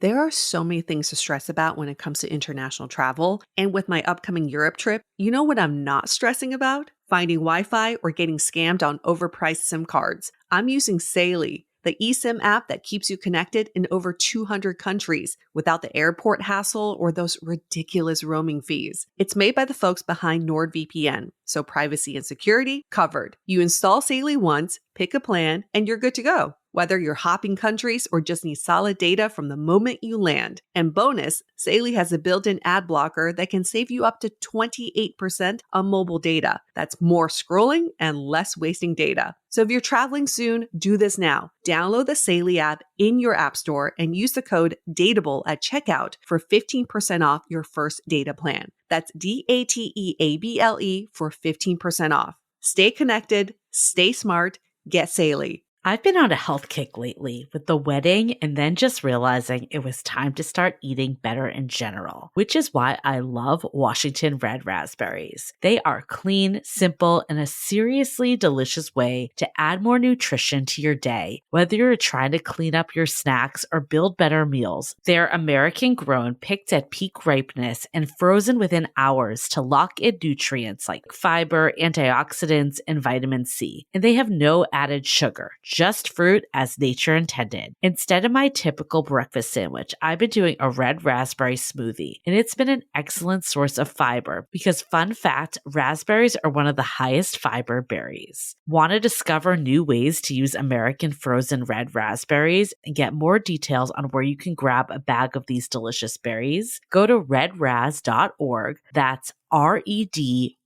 There are so many things to stress about when it comes to international travel. And with my upcoming Europe trip, you know what I'm not stressing about? Finding Wi-Fi or getting scammed on overpriced SIM cards. I'm using Saily, the eSIM app that keeps you connected in over 200 countries without the airport hassle or those ridiculous roaming fees. It's made by the folks behind NordVPN, so privacy and security covered. You install Saily once, pick a plan, and you're good to go. Whether you're hopping countries or just need solid data from the moment you land. And bonus, Saily has a built-in ad blocker that can save you up to 28% on mobile data. That's more scrolling and less wasting data. So if you're traveling soon, do this now. Download the Saily app in your app store and use the code DATEABLE at checkout for 15% off your first data plan. That's DATEABLE for 15% off. Stay connected, stay smart, get Saily. I've been on a health kick lately with the wedding and then just realizing it was time to start eating better in general, which is why I love Washington red raspberries. They are clean, simple, and a seriously delicious way to add more nutrition to your day, whether you're trying to clean up your snacks or build better meals. They're American grown, picked at peak ripeness, and frozen within hours to lock in nutrients like fiber, antioxidants, and vitamin C. And they have no added sugar. Just fruit as nature intended. Instead of my typical breakfast sandwich, I've been doing a red raspberry smoothie, and it's been an excellent source of fiber because, fun fact, raspberries are one of the highest fiber berries. Want to discover new ways to use American frozen red raspberries and get more details on where you can grab a bag of these delicious berries? Go to redraz.org. That's REDRAZZ.org.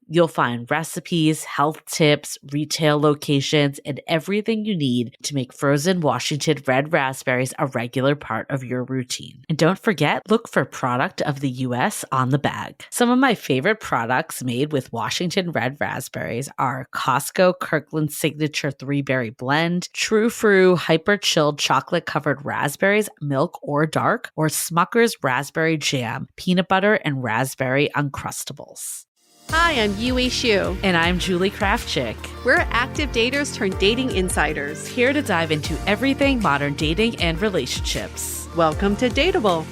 You'll find recipes, health tips, retail locations, and everything you need to make frozen Washington red raspberries a regular part of your routine. And don't forget, look for Product of the U.S. on the bag. Some of my favorite products made with Washington red raspberries are Costco Kirkland Signature 3-Berry Blend, True Fruit Hyper Chilled Chocolate Covered Raspberries, milk or dark, or Smucker's Raspberry Jam, peanut butter and raspberry Uncrustables. Hi, I'm Yue Xu. And I'm Julie Krafchick. We're active daters turned dating insiders. Here to dive into everything modern dating and relationships. Welcome to Dateable.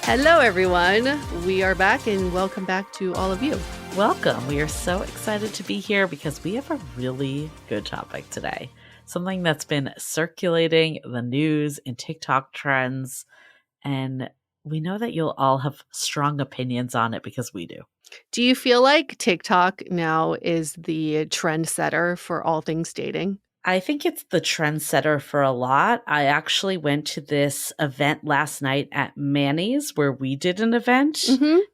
Hello, everyone. We are back, and welcome back to all of you. Welcome. We are so excited to be here because we have a really good topic today. Something that's been circulating the news and TikTok trends, and we know that you'll all have strong opinions on it because we do. Do you feel like TikTok now is the trendsetter for all things dating? I think it's the trendsetter for a lot. I actually went to this event last night at Manny's where we did an event,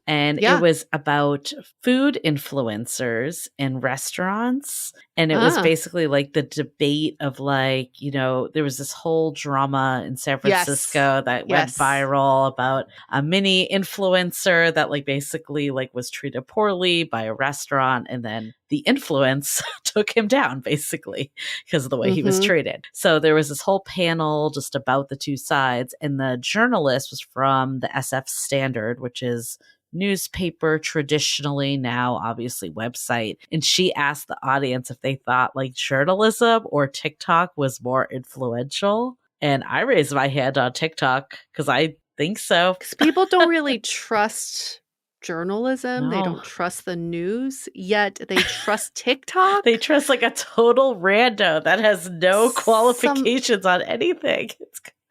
and it was about food influencers in restaurants. And it was basically like the debate of like, you know, there was this whole drama in San Francisco that went viral about a mini influencer that like basically like was treated poorly by a restaurant, and then the influence took him down basically because of the way he was treated. So there was this whole panel just about the two sides, and the journalist was from the SF Standard, which is newspaper traditionally, now obviously website. And she asked the audience if they thought like journalism or TikTok was more influential. And I raised my hand on TikTok because I think so. Because people don't really trust journalism. No. They don't trust the news, yet they trust TikTok. They trust like a total rando that has no qualifications on anything.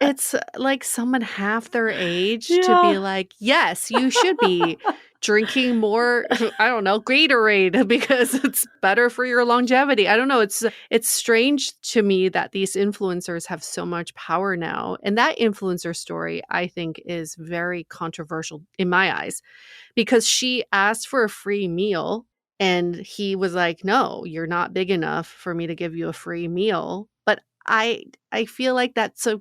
It's like someone half their age to be like, yes, you should be drinking more, I don't know, Gatorade because it's better for your longevity. I don't know. It's strange to me that these influencers have so much power now. And that influencer story, I think, is very controversial in my eyes because she asked for a free meal and he was like, no, you're not big enough for me to give you a free meal. But I feel like that's a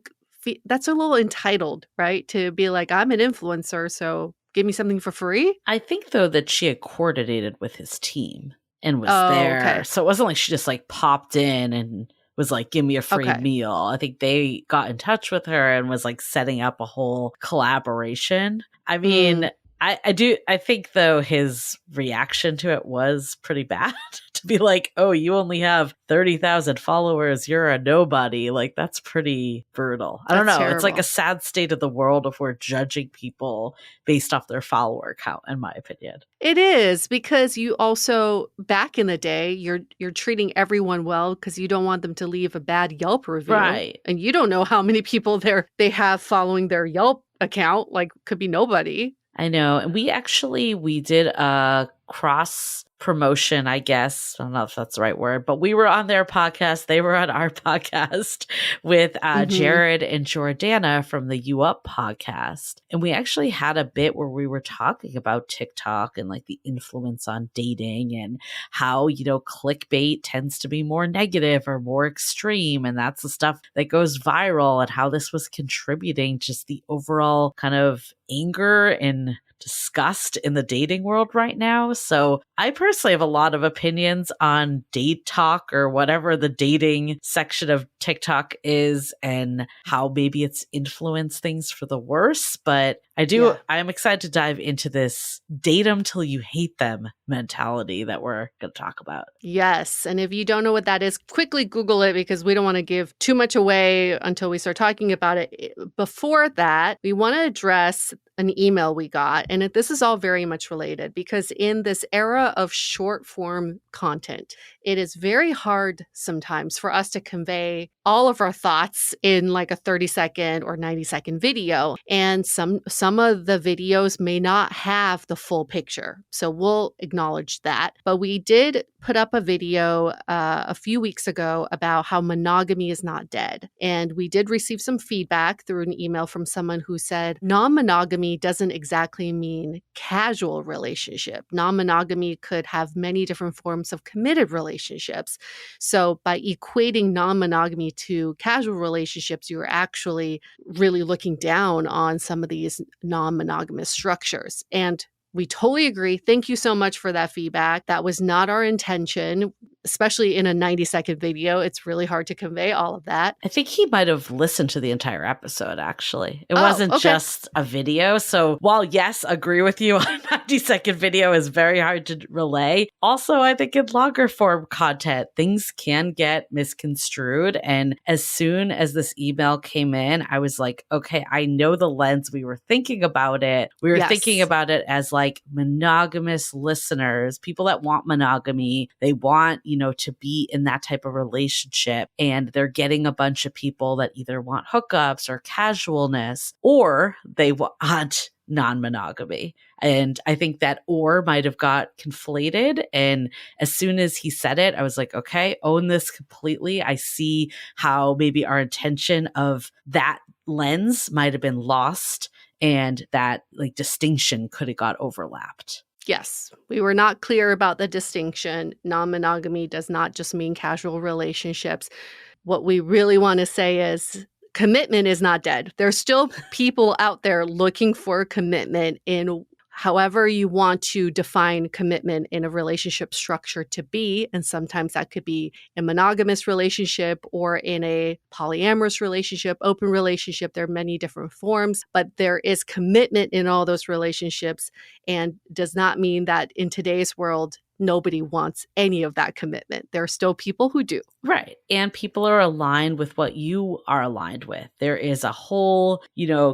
little entitled, right? To be like, I'm an influencer, so give me something for free. I think, though, that she had coordinated with his team and was there. Okay. So it wasn't like she just like popped in and was like, give me a free meal. I think they got in touch with her and was like setting up a whole collaboration. I mean, I think though his reaction to it was pretty bad to be like, oh, you only have 30,000 followers. You're a nobody. Like, that's pretty brutal. I don't That's know. It's like a terrible. sad state of the world if we're judging people based off their follower count, in my opinion. It is because you also back in the day you're treating everyone well because you don't want them to leave a bad Yelp review, Right. and you don't know how many people they have following their Yelp account, like could be nobody. I know. And we did a cross promotion, I guess. I don't know if that's the right word, but we were on their podcast. They were on our podcast with Mhm. Jared and Jordana from the You Up podcast. And we actually had a bit where we were talking about TikTok and like the influence on dating and how, clickbait tends to be more negative or more extreme. And that's the stuff that goes viral and how this was contributing just the overall kind of anger and disgust in the dating world right now. So I personally have a lot of opinions on date talk or whatever the dating section of TikTok is and how maybe it's influenced things for the worse. But Yeah. I'm excited to dive into this date them till you hate them mentality that we're going to talk about. Yes, and if you don't know what that is, quickly Google it because we don't want to give too much away until we start talking about it. Before that, we want to address an email we got, and this is all very much related because in this era of short form content, it is very hard sometimes for us to convey all of our thoughts in like a 30-second or 90-second video, and some of the videos may not have the full picture. So we'll acknowledge that. But we did put up a video a few weeks ago about how monogamy is not dead. And we did receive some feedback through an email from someone who said non-monogamy doesn't exactly mean casual relationship. Non-monogamy could have many different forms of committed relationships. So by equating non-monogamy to casual relationships, you're actually really looking down on some of these non-monogamous structures. And we totally agree. Thank you so much for that feedback. That was not our intention, especially in a 90-second video. It's really hard to convey all of that. I think he might have listened to the entire episode, actually. It Oh, wasn't okay. just a video. So while, yes, agree with you, a 90-second video is very hard to relay. Also, I think in longer form content, things can get misconstrued. And as soon as this email came in, I was like, okay, I know the lens we were thinking about it. We were thinking Yes. about it as like monogamous listeners, people that want monogamy. They want, to be in that type of relationship. And they're getting a bunch of people that either want hookups or casualness, or they want non-monogamy. And I think that or might have got conflated. And as soon as he said it, I was like, okay, own this completely. I see how maybe our intention of that lens might have been lost and that like distinction could have got overlapped. Yes, we were not clear about the distinction. Non-monogamy does not just mean casual relationships. What we really want to say is commitment is not dead. There's still people out there looking for commitment in however you want to define commitment in a relationship structure to be. And sometimes that could be a monogamous relationship or in a polyamorous relationship, open relationship. There are many different forms, but there is commitment in all those relationships, and does not mean that in today's world, nobody wants any of that commitment. There are still people who do. Right. And people are aligned with what you are aligned with. There is a whole,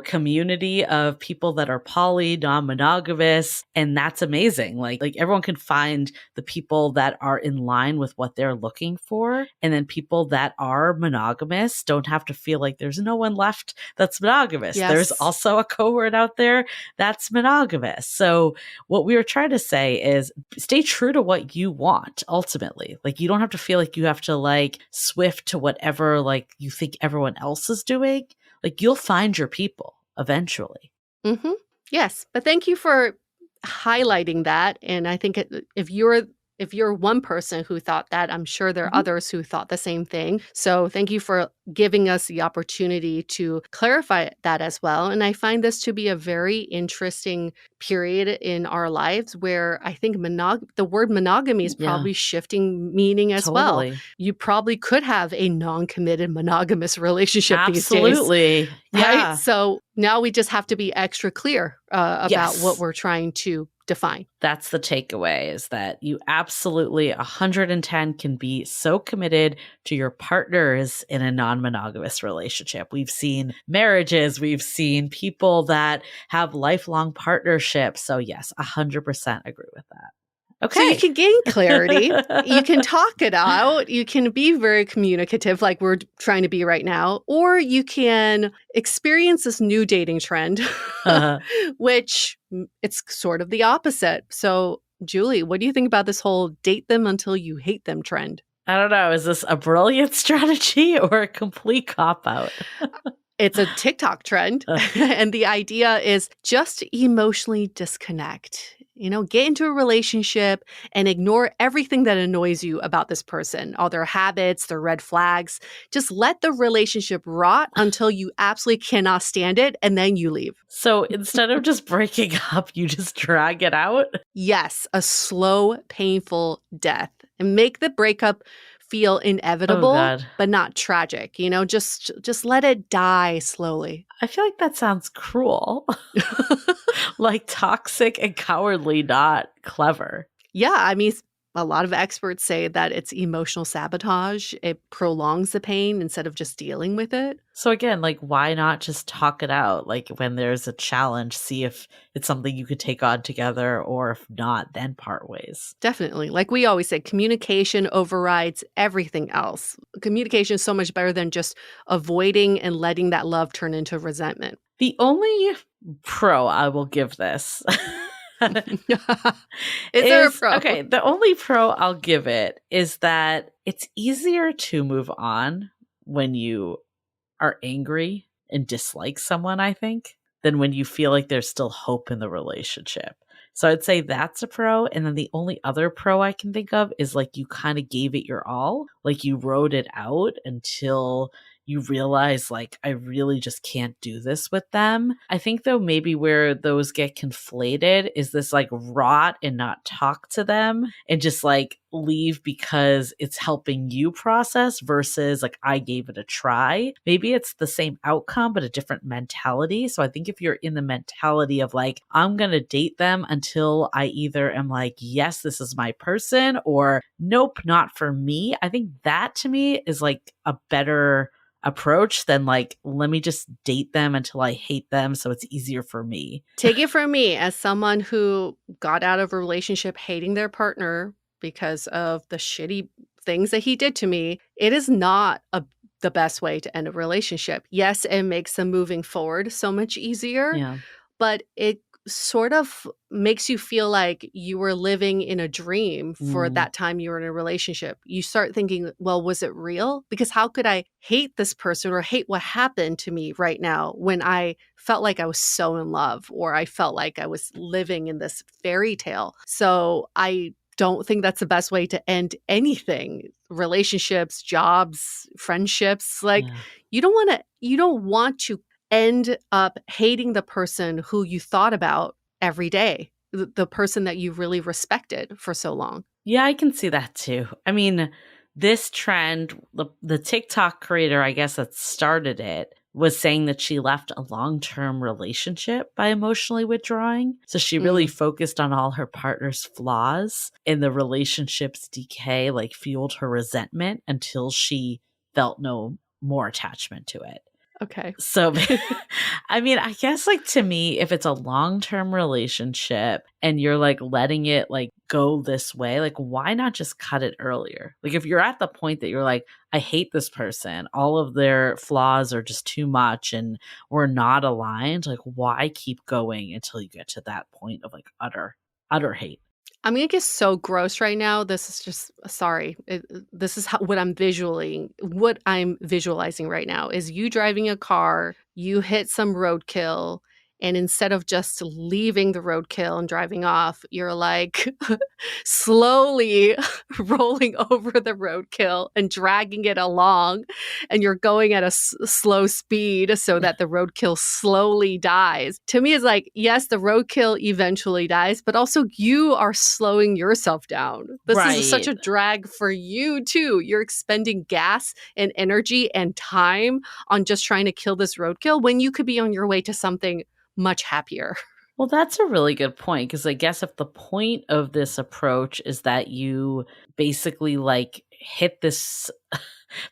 community of people that are poly, non-monogamous, and that's amazing. Like everyone can find the people that are in line with what they're looking for. And then people that are monogamous don't have to feel like there's no one left that's monogamous. Yes. There's also a cohort out there that's monogamous. So what we were trying to say is stay true to what you want ultimately. Like you don't have to feel like you have to like swift to whatever like you think everyone else is doing. Like you'll find your people eventually. Mm-hmm. Yes, but thank you for highlighting that. And I think if you're if you're one person who thought that, I'm sure there are Mhm. others who thought the same thing. So thank you for giving us the opportunity to clarify that as well. And I find this to be a very interesting period in our lives where I think the word monogamy is Yeah, probably shifting meaning as well. totally. You probably could have a non-committed monogamous relationship these days, Absolutely. right? Yeah. So now we just have to be extra clear about what Yes. we're trying to define. That's the takeaway, is that you absolutely 110 can be so committed to your partners in a non-monogamous relationship. We've seen marriages, we've seen people that have lifelong partnerships. So yes, 100% agree with that. So you Okay. can gain clarity. You can talk it out. You can be very communicative, like we're trying to be right now, or you can experience this new dating trend, which it's sort of the opposite. So, Julie, what do you think about this whole date them until you hate them trend? I don't know. Is this a brilliant strategy or a complete cop out? It's a TikTok trend. And the idea is just emotionally disconnect. Get into a relationship and ignore everything that annoys you about this person, all their habits, their red flags. Just let the relationship rot until you absolutely cannot stand it, and then you leave. So instead of just breaking up, you just drag it out? Yes, a slow, painful death. And make the breakup feel Oh, inevitable, God. but not tragic. Just let it die slowly. I feel like that sounds cruel. Like toxic and cowardly, not clever. Yeah, I mean, a lot of experts say that it's emotional sabotage. It prolongs the pain instead of just dealing with it. So again, like, why not just talk it out? Like, when there's a challenge, see if it's something you could take on together, or if not, then part ways. Definitely. Like we always say, communication overrides everything else. Communication is so much better than just avoiding and letting that love turn into resentment. The only pro I will give this Is there a pro? okay, the only pro I'll give it is that it's easier to move on when you are angry and dislike someone, I think, than when you feel like there's still hope in the relationship. So I'd say that's a pro. And then the only other pro I can think of is like you kind of gave it your all. Like you wrote it out until you realize, like, I really just can't do this with them. I think, though, maybe where those get conflated is this like rot and not talk to them and just like leave because it's helping you process versus like I gave it a try. Maybe it's the same outcome, but a different mentality. So I think if you're in the mentality of like, I'm going to date them until I either am like, yes, this is my person, or nope, not for me. I think that to me is like a better approach than like, let me just date them until I hate them so it's easier for me. Take it from me, as someone who got out of a relationship hating their partner because of the shitty things that he did to me. It is not the best way to end a relationship. Yes, it makes the moving forward so much easier, Yeah. but it sort of makes you feel like you were living in a dream for Mm. that time you were in a relationship. You start thinking, well, was it real? Because how could I hate this person or hate what happened to me right now when I felt like I was so in love, or I felt like I was living in this fairy tale? So I don't think that's the best way to end anything. Relationships, jobs, friendships. Like Yeah. you don't want to end up hating the person who you thought about every day, the person that you really respected for so long. Yeah, I can see that too. I mean, this trend, the TikTok creator, I guess, that started it, was saying that she left a long-term relationship by emotionally withdrawing. So she really focused on all her partner's flaws, and the relationship's decay like fueled her resentment until she felt no more attachment to it. Okay. So, I mean, I guess like to me, if it's a long-term relationship and you're like letting it like go this way, like why not just cut it earlier? Like if you're at the point that you're like, I hate this person, all of their flaws are just too much and we're not aligned, like why keep going until you get to that point of like utter hate? I'm going to get so gross right now. This is just sorry. This is what I'm visualizing right now is you driving a car, you hit some roadkill, And instead of just leaving the roadkill and driving off, you're like slowly rolling over the roadkill and dragging it along. And you're going at a slow speed so that the roadkill slowly dies. To me, it's like, yes, the roadkill eventually dies, but also you are slowing yourself down. This is such a drag for you, too. You're expending gas and energy and time on just trying to kill this roadkill when you could be on your way to something much happier. Well, that's a really good point, because I guess if the point of this approach is that you basically like hit this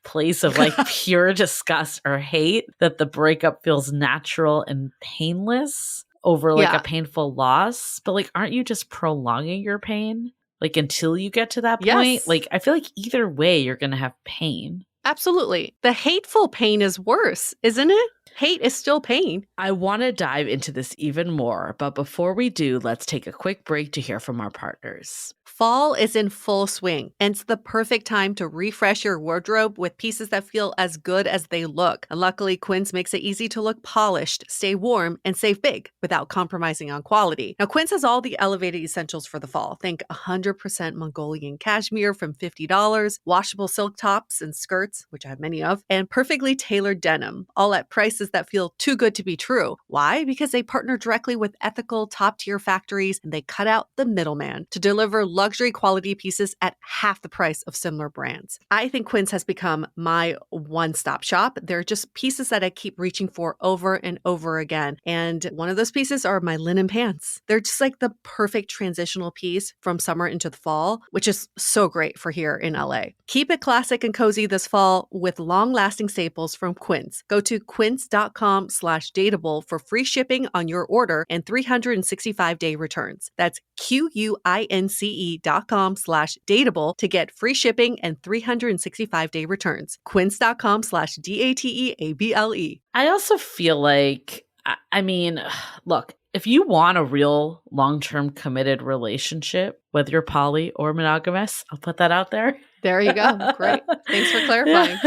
place of like pure disgust or hate, that the breakup feels natural and painless over like a painful loss, but like aren't you just prolonging your pain like until you get to that point? Yes. Like I feel like either way you're going to have pain. Absolutely. The hateful pain is worse, isn't it? Hate is still pain. I want to dive into this even more, but before we do, let's take a quick break to hear from our partners. Fall is in full swing, and it's the perfect time to refresh your wardrobe with pieces that feel as good as they look. And luckily, Quince makes it easy to look polished, stay warm, and save big without compromising on quality. Now, Quince has all the elevated essentials for the fall. Think 100% Mongolian cashmere from $50, washable silk tops and skirts, which I have many of, and perfectly tailored denim, all at prices that feel too good to be true. Why? Because they partner directly with ethical, top-tier factories, and they cut out the middleman to deliver luxury quality pieces at half the price of similar brands. I think Quince has become my one-stop shop. They're just pieces that I keep reaching for over and over again. And one of those pieces are my linen pants. They're just like the perfect transitional piece from summer into the fall, which is so great for here in LA. Keep it classic and cozy this fall with long-lasting staples from Quince. Go to quince.com/dateable for free shipping on your order and 365-day returns. That's QUINCE.com/dateable to get free shipping and 365-day returns. Quince.com/DATEABLE. I also feel like, I mean, look, if you want a real long-term committed relationship, whether you're poly or monogamous, I'll put that out there. There you go. Great. Thanks for clarifying.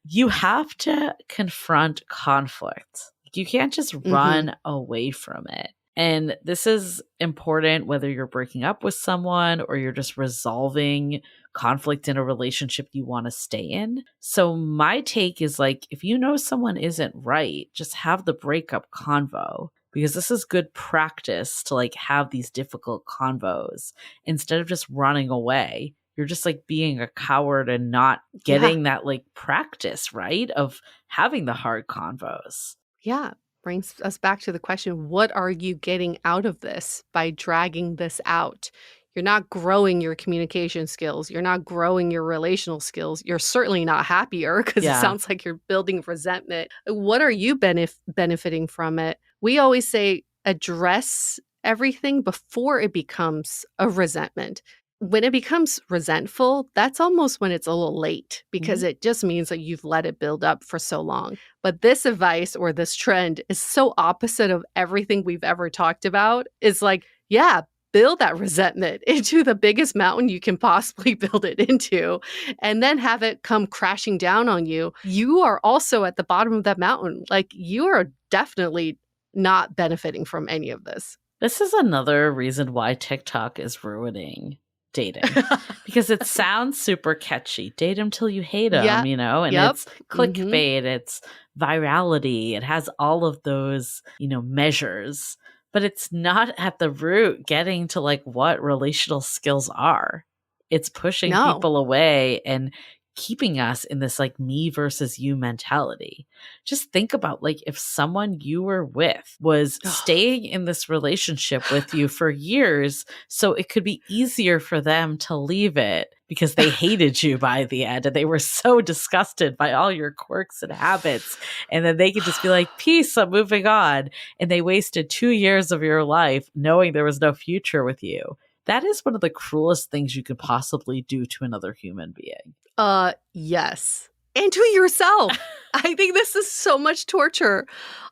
You have to confront conflict. You can't just run away from it. And this is important whether you're breaking up with someone or you're just resolving conflict in a relationship you want to stay in. So my take is like, if you know someone isn't right, just have the breakup convo, because this is good practice to like have these difficult convos instead of just running away. You're just like being a coward and not getting that like practice, right, of having the hard convos. Yeah. Brings us back to the question, what are you getting out of this by dragging this out? You're not growing your communication skills. You're not growing your relational skills. You're certainly not happier because it sounds like you're building resentment. What are you benefiting from it? We always say address everything before it becomes a resentment. When it becomes resentful, that's almost when it's a little late, because it just means that you've let it build up for so long. But this advice or this trend is so opposite of everything we've ever talked about. It's like, build that resentment into the biggest mountain you can possibly build it into, and then have it come crashing down on you. You are also at the bottom of that mountain. Like, you are definitely not benefiting from any of this. This is another reason why TikTok is ruining dating, because it sounds super catchy. Date him till you hate him, you know, and it's clickbait, it's virality, it has all of those, you know, measures, but it's not at the root getting to like what relational skills are. It's pushing people away and keeping us in this like me versus you mentality. Just think about like if someone you were with was staying in this relationship with you for years, so it could be easier for them to leave it because they hated you by the end and they were so disgusted by all your quirks and habits, and then they could just be like, peace, I'm moving on, and they wasted 2 years of your life knowing there was no future with you. That is one of the cruelest things you could possibly do to another human being. Yes. And to yourself. I think this is so much torture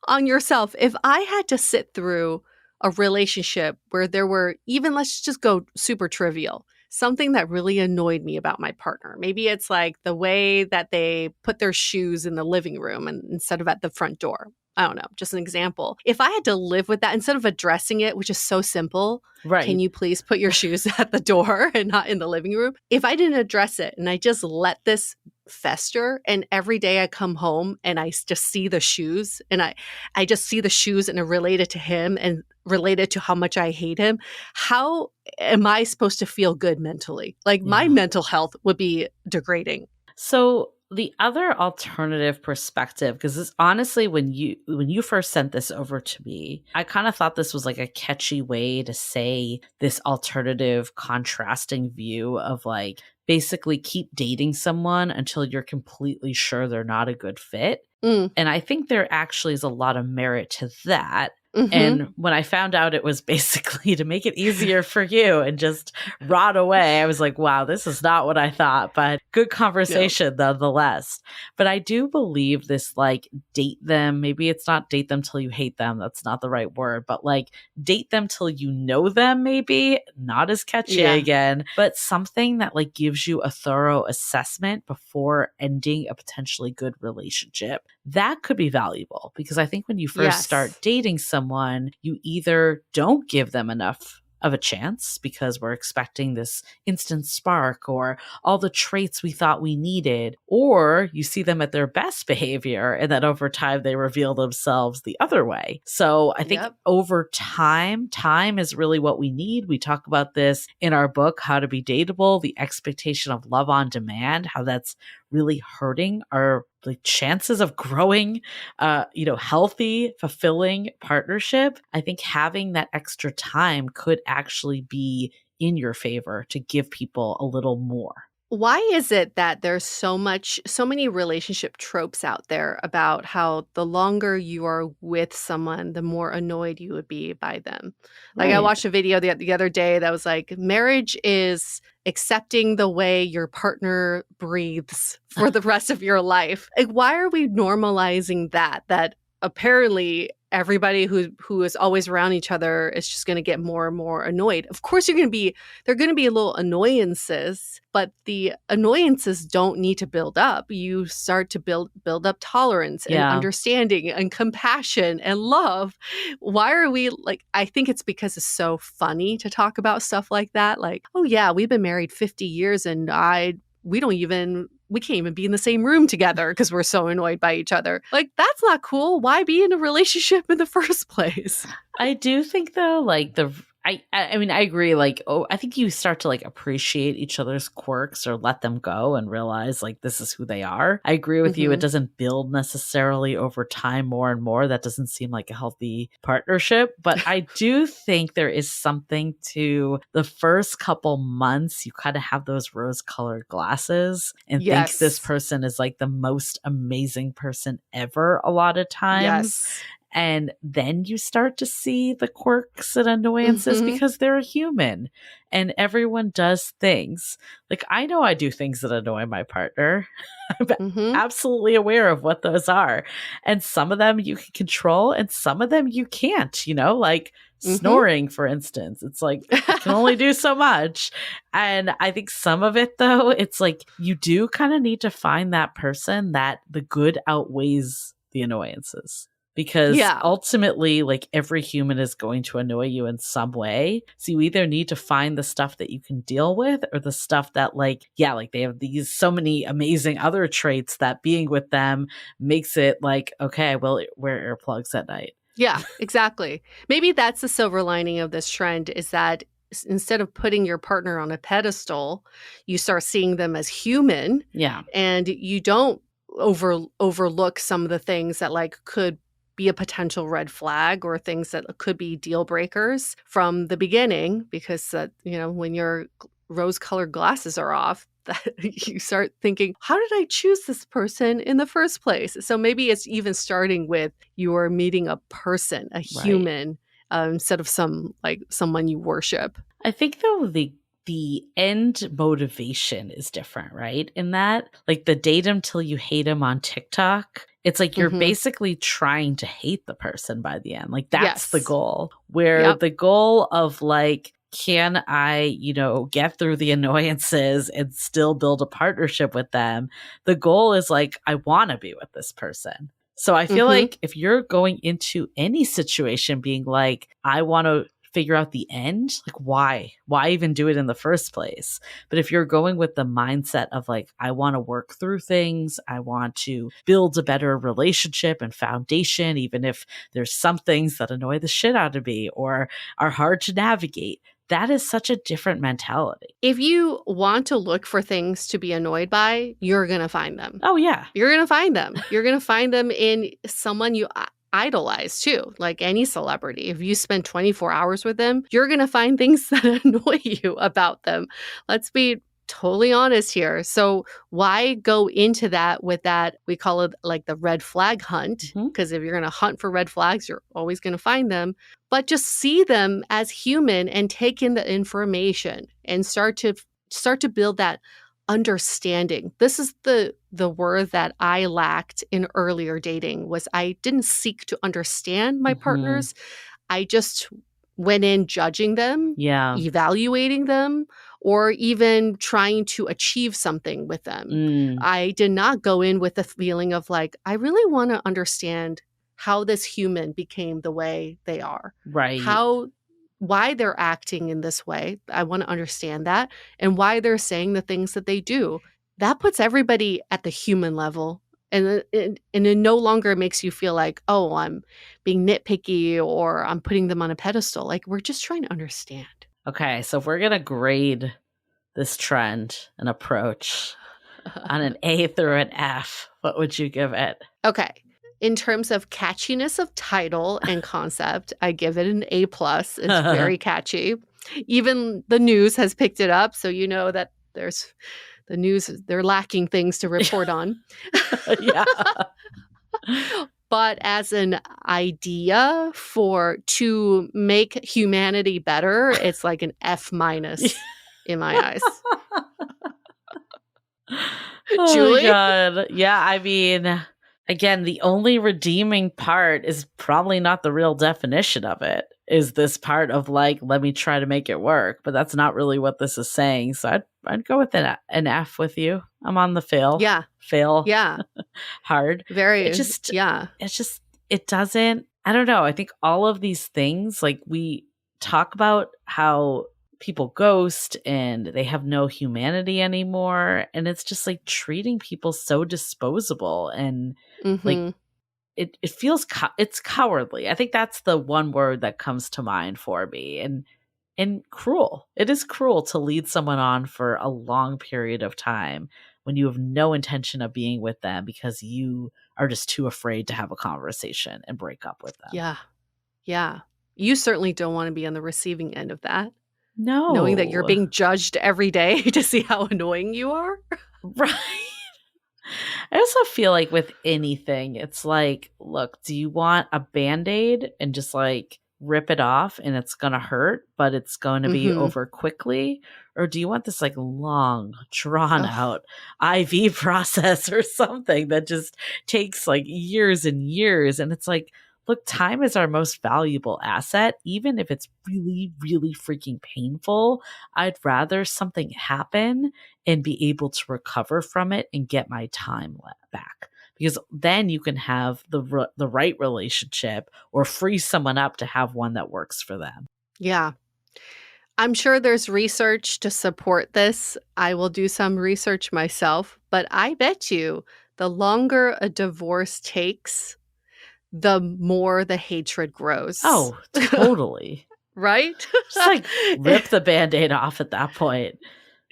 on yourself. If I had to sit through a relationship where there were, even let's just go super trivial, something that really annoyed me about my partner. Maybe it's like the way that they put their shoes in the living room and instead of at the front door. I don't know, just an example. If I had to live with that, instead of addressing it, which is so simple, Right. can you please put your shoes at the door and not in the living room? If I didn't address it and I just let this fester, and every day I come home and I just see the shoes, and I just see the shoes and I relate it to him and relate it to how much I hate him, how am I supposed to feel good mentally? Like my Yeah. mental health would be degrading. So the other alternative perspective, because this honestly, when you first sent this over to me, I kind of thought this was like a catchy way to say this alternative contrasting view of like basically keep dating someone until you're completely sure they're not a good fit. Mm. And I think there actually is a lot of merit to that. Mm-hmm. And when I found out it was basically to make it easier for you and just rot away, I was like, wow, this is not what I thought, but good conversation nonetheless. But I do believe this, like, date them. Maybe it's not date them till you hate them. That's not the right word, but like date them till you know them, maybe not as catchy again, but something that like gives you a thorough assessment before ending a potentially good relationship. That could be valuable because I think when you first start dating someone, you either don't give them enough of a chance because we're expecting this instant spark or all the traits we thought we needed, or you see them at their best behavior and then over time they reveal themselves the other way. So I think over time is really what we need. We talk about this in our book, How to Be Dateable, the expectation of love on demand, how that's really hurting our chances of growing, healthy, fulfilling partnership. I think having that extra time could actually be in your favor to give people a little more. Why is it that there's so many relationship tropes out there about how the longer you are with someone, the more annoyed you would be by them? Like I watched a video the other day that was like, marriage is accepting the way your partner breathes for the rest of your life. Like, why are we normalizing that? That apparently everybody who is always around each other is just going to get more and more annoyed. Of course, there are going to be little annoyances, but the annoyances don't need to build up. You start to build up tolerance and understanding and compassion and love. Why are we like, I think it's because it's so funny to talk about stuff like that. Like, oh yeah, we've been married 50 years and we can't even be in the same room together because we're so annoyed by each other. Like, that's not cool. Why be in a relationship in the first place? I do think though, like I mean, I agree. Like, I think you start to like appreciate each other's quirks or let them go and realize like this is who they are. I agree with you. It doesn't build necessarily over time more and more. That doesn't seem like a healthy partnership. But I do think there is something to the first couple months. You kind of have those rose-colored glasses and think this person is like the most amazing person ever a lot of times. And then you start to see the quirks and annoyances because they're a human and everyone does things. Like, I know I do things that annoy my partner. I'm absolutely aware of what those are. And some of them you can control and some of them you can't, like snoring, for instance. It's like, I can only do so much. And I think some of it, though, it's like you do kind of need to find that person that the good outweighs the annoyances. Because ultimately, like every human is going to annoy you in some way. So you either need to find the stuff that you can deal with or the stuff that like they have these so many amazing other traits that being with them makes it like, okay, well, wear earplugs at night. Yeah, exactly. Maybe that's the silver lining of this trend is that instead of putting your partner on a pedestal, you start seeing them as human. Yeah. And you don't overlook some of the things that like could be a potential red flag or things that could be deal breakers from the beginning, because when your rose-colored glasses are off, that you start thinking, how did I choose this person in the first place? So maybe it's even starting with you're meeting a person, a human, instead of someone you worship. I think though the end motivation is different, right? In that, like the date him till you hate him on TikTok, it's like you're basically trying to hate the person by the end. Like that's the goal. Where the goal of like, can I, get through the annoyances and still build a partnership with them? The goal is like, I want to be with this person. So I feel Mhm. like if you're going into any situation being like, I want to figure out the end, like why even do it in the first place? But if you're going with the mindset of like, I want to work through things, I want to build a better relationship and foundation, even if there's some things that annoy the shit out of me or are hard to navigate, that is such a different mentality. If you want to look for things to be annoyed by, you're going to find them. Oh yeah. You're going to find them. You're going to find them in someone you idolize too, like any celebrity. If you spend 24 hours with them, you're going to find things that annoy you about them. Let's be totally honest here. So why go into that with that? We call it like the red flag hunt, because if you're going to hunt for red flags, you're always going to find them. But just see them as human and take in the information and start to build that understanding. This is the word that I lacked in earlier dating. Was I didn't seek to understand my partners. I just went in judging them, evaluating them, or even trying to achieve something with them. I did not go in with the feeling of like, I really want to understand how this human became the way they are. Right. Why they're acting in this way. I want to understand that, and why they're saying the things that they do. That puts everybody at the human level. And it no longer makes you feel like, oh, I'm being nitpicky or I'm putting them on a pedestal. Like, we're just trying to understand. Okay, so if we're going to grade this trend and approach on an A through an F, what would you give it? Okay. In terms of catchiness of title and concept, I give it an A+. It's very catchy. Even the news has picked it up, so you know that there's the news, they're lacking things to report on. Yeah. But as an idea to make humanity better, it's like an F- in my eyes. Oh Julie? my God. Yeah, I mean, again, the only redeeming part is probably not the real definition of it, is this part of like, let me try to make it work. But that's not really what this is saying. So I'd go with an F with you. I'm on the fail. Yeah. Fail. Yeah. Hard. Very. It doesn't, I don't know. I think all of these things, like we talk about how people ghost and they have no humanity anymore. And it's just like treating people so disposable and like it feels, it's cowardly. I think that's the one word that comes to mind for me. And cruel. It is cruel to lead someone on for a long period of time when you have no intention of being with them because you are just too afraid to have a conversation and break up with them. Yeah. Yeah. You certainly don't want to be on the receiving end of that. No. Knowing that you're being judged every day to see how annoying you are. Right. I also feel like with anything, it's like, look, do you want a Band-Aid and just like rip it off and it's going to hurt, but it's going to be over quickly? Or do you want this like long, drawn out IV process or something that just takes like years and years? And it's like, look, time is our most valuable asset. Even if it's really, really freaking painful, I'd rather something happen and be able to recover from it and get my time back. Because then you can have the right relationship or free someone up to have one that works for them. Yeah. I'm sure there's research to support this. I will do some research myself, but I bet you the longer a divorce takes, the more the hatred grows. Oh, totally. Right? Just like rip the Band-Aid off at that point.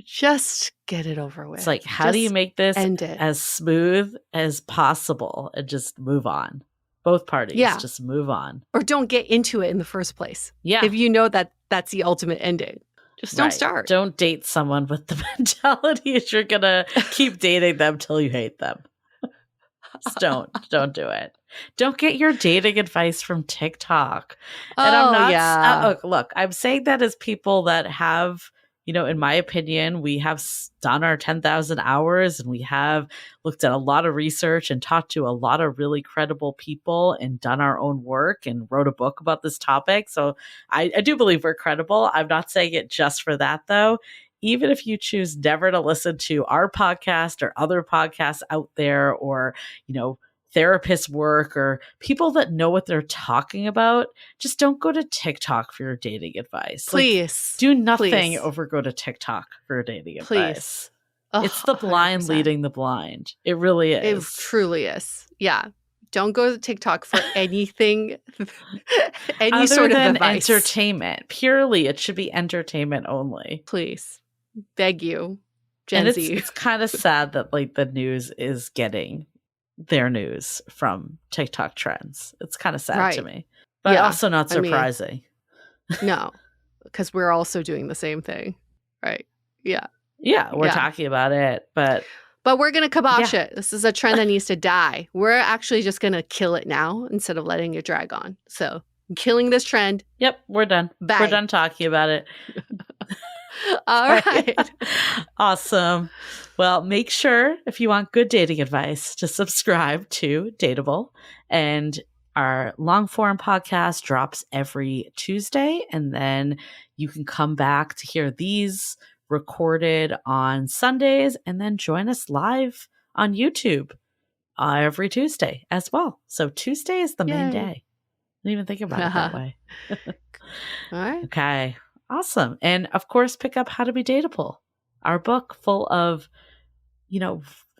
Just get it over with. It's like, how do you make this as smooth as possible and just move on? Both parties just move on. Or don't get into it in the first place. Yeah. If you know that that's the ultimate ending. Just don't start. Don't date someone with the mentality that you're going to keep dating them till you hate them. Just don't do it. Don't get your dating advice from TikTok. And I'm not, look, I'm saying that as people that have, you know, in my opinion, we have done our 10,000 hours and we have looked at a lot of research and talked to a lot of really credible people and done our own work and wrote a book about this topic. So I do believe we're credible. I'm not saying it just for that, though. Even if you choose never to listen to our podcast or other podcasts out there, or, you know, therapist work or people that know what they're talking about, just don't go to TikTok for your dating advice. Please. Do nothing please. over go to TikTok for your dating advice. Please. Oh, It's the blind 100%. leading the blind. It really It is. truly is. Yeah. Don't go to TikTok for anything, any Other sort of than advice. entertainment. Purely, it should be entertainment only. Please. Beg you, Gen And Z. it's kind of sad that like the news is getting their news from TikTok trends. It's kind of sad to Right. me, but Yeah, also not I mean- surprising. No, because we're also doing the same thing. Right. Yeah. Yeah, we're Yeah. talking about it, but But we're going to kibosh it. This is a trend that needs to die. We're actually just going to kill it now instead of letting it drag on. So, killing this trend. yep, we're done. Bye. We're done talking about it. All right. Awesome. Well, make sure if you want good dating advice to subscribe to Dateable. And our long form podcast drops every Tuesday. And then you can come back to hear these recorded on Sundays and then join us live on YouTube every Tuesday as well. So Tuesday is the main Yay. day. I didn't even think about it that way. All right. Okay. Awesome. And of course, pick up How to Be Dateable, our book full of,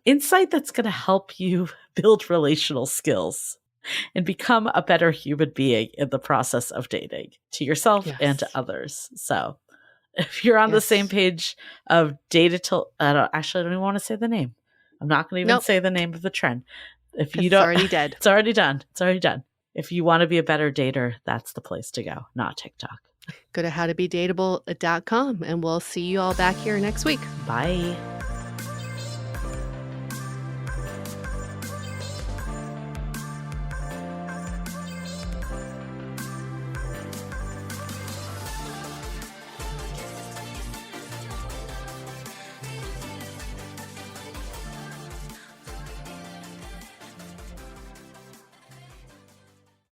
insight that's going to help you build relational skills and become a better human being in the process of dating to yourself and to Yes. others. So if you're on the same page of I don't even want to say the name. I'm not going to even say the name of the trend. If you don't, It's already dead. It's already done. It's already done. If you want to be a better dater, that's the place to go, not TikTok. Go to howtobedateable.com and we'll see you all back here next week. Bye.